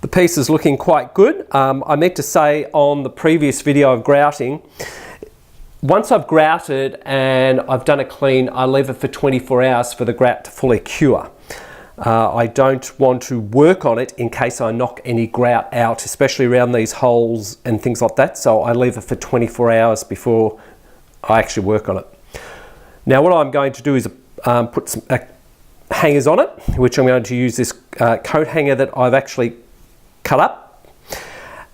The piece is looking quite good. I meant to say on the previous video of grouting, once I've grouted and I've done a clean, I leave it for 24 hours for the grout to fully cure. I don't want to work on it in case I knock any grout out, especially around these holes and things like that. So I leave it for 24 hours before I actually work on it. Now what I'm going to do is put some hangers on it, which I'm going to use this coat hanger that I've actually cut up.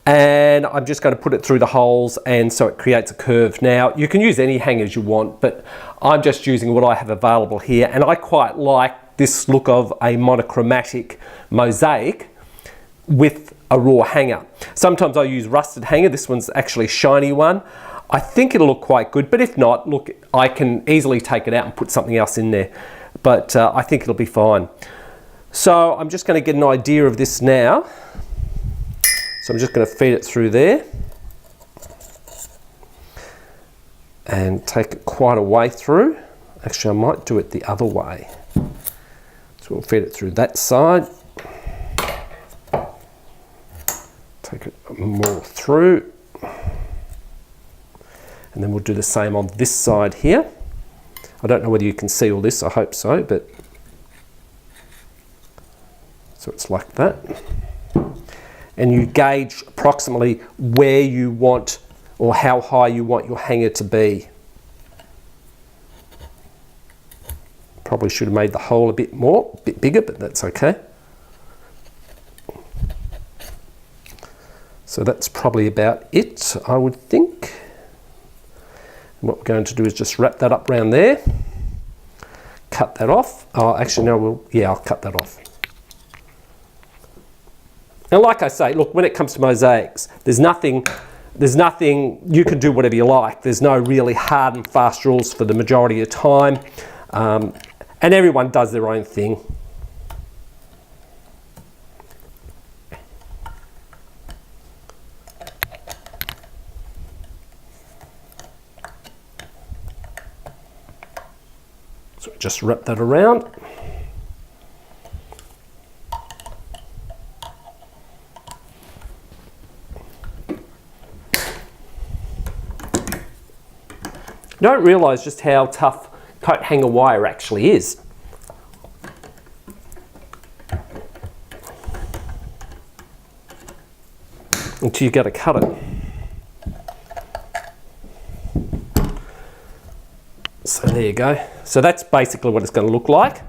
And I'm just going to put it through the holes, and so it creates a curve. Now you can use any hangers you want, but I'm just using what I have available here, and I quite like this look of a monochromatic mosaic with a raw hanger. Sometimes I use rusted hanger. This one's actually a shiny one. I think it'll look quite good, but if not, look, I can easily take it out and put something else in there, but I think it'll be fine. So I'm just going to get an idea of this now. So I'm just going to feed it through there and take it quite a way through. Actually, I might do it the other way. So we'll feed it through that side. Take it more through. And then we'll do the same on this side here. I don't know whether you can see all this, I hope so, but so it's like that. And you gauge approximately where you want or how high you want your hanger to be. Probably should have made the hole a bit bigger, but that's okay. So that's probably about it, I would think. And what we're going to do is just wrap that up around there. Cut that off. Oh, actually no, I'll cut that off. And like I say, look, when it comes to mosaics, there's nothing, you can do whatever you like. There's no really hard and fast rules for the majority of the time. And everyone does their own thing. So just wrap that around. You don't realise just how tough coat hanger wire actually is. Until you go to cut it. So there you go. So that's basically what it's going to look like.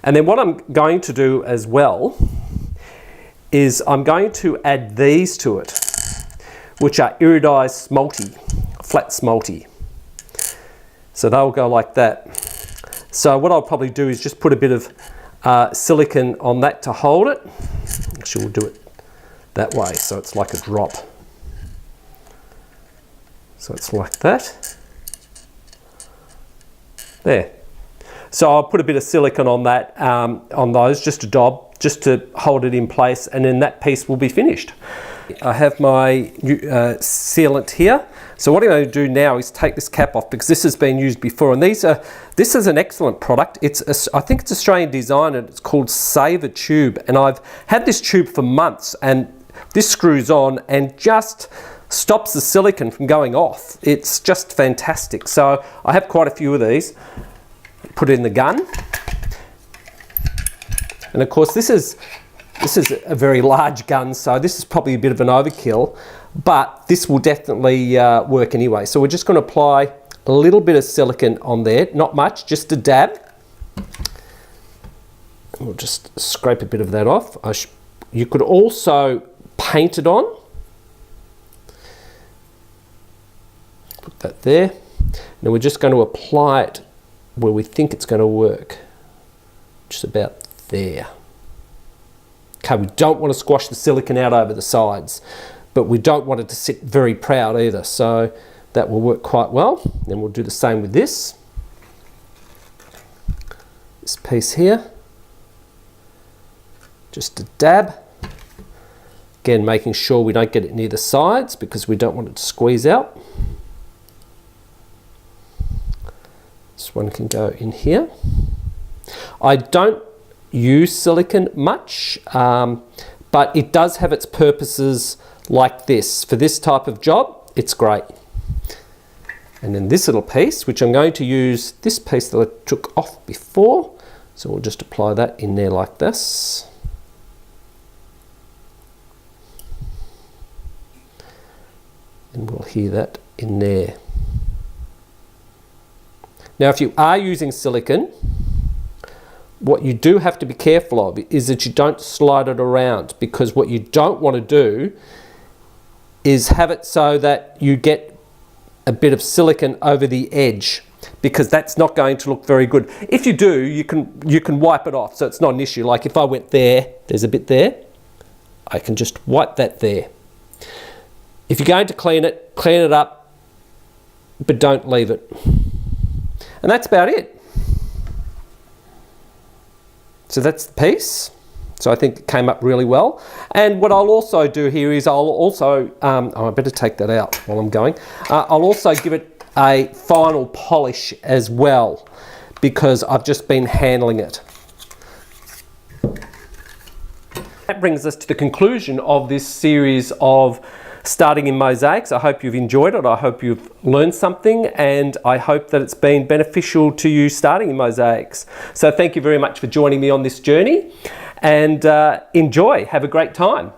And then what I'm going to do as well is I'm going to add these to it, which are iridized smalty, flat smalty. So they'll go like that. So what I'll probably do is just put a bit of silicone on that to hold it. Actually, we'll do it that way, so it's like a drop. So it's like that. There. So I'll put a bit of silicone on that, on those, just a dab, just to hold it in place, and then that piece will be finished. I have my sealant here. So what I'm going to do now is take this cap off, because this has been used before, and this is an excellent product. I think it's Australian design, and it's called Saver Tube, and I've had this tube for months, and this screws on and just stops the silicone from going off. It's just fantastic. So I have quite a few of these. Put it in the gun, and of course this is a very large gun, so this is probably a bit of an overkill, but this will definitely work anyway. So we're just going to apply a little bit of silicone on there, not much, just a dab. We'll just scrape a bit of that off. You could also paint it on. Put that there. Now we're just going to apply it where we think it's going to work. Just about there. Okay, we don't want to squash the silicone out over the sides, but we don't want it to sit very proud either, so that will work quite well. Then we'll do the same with this piece here. Just a dab. Again, making sure we don't get it near the sides because we don't want it to squeeze out. this one can go in here. I don't use silicone much, but it does have its purposes like this. For this type of job, it's great. And then this little piece, which I'm going to use this piece that I took off before. So we'll just apply that in there like this. And we'll hear that in there. Now, if you are using silicone, what you do have to be careful of is that you don't slide it around, because what you don't want to do is have it so that you get a bit of silicone over the edge, because that's not going to look very good. If you do, you can wipe it off, so it's not an issue. Like if I went there, there's a bit there, I can just wipe that there. If you're going to clean it up, but don't leave it. And that's about it. So that's the piece. So I think it came up really well. And what I'll also do here is I'll also, I better take that out while I'm going. I'll also give it a final polish as well, because I've just been handling it. That brings us to the conclusion of this series of starting in mosaics. I hope you've enjoyed it. I hope you've learned something, and I hope that it's been beneficial to you starting in mosaics. So thank you very much for joining me on this journey, and enjoy. Have a great time.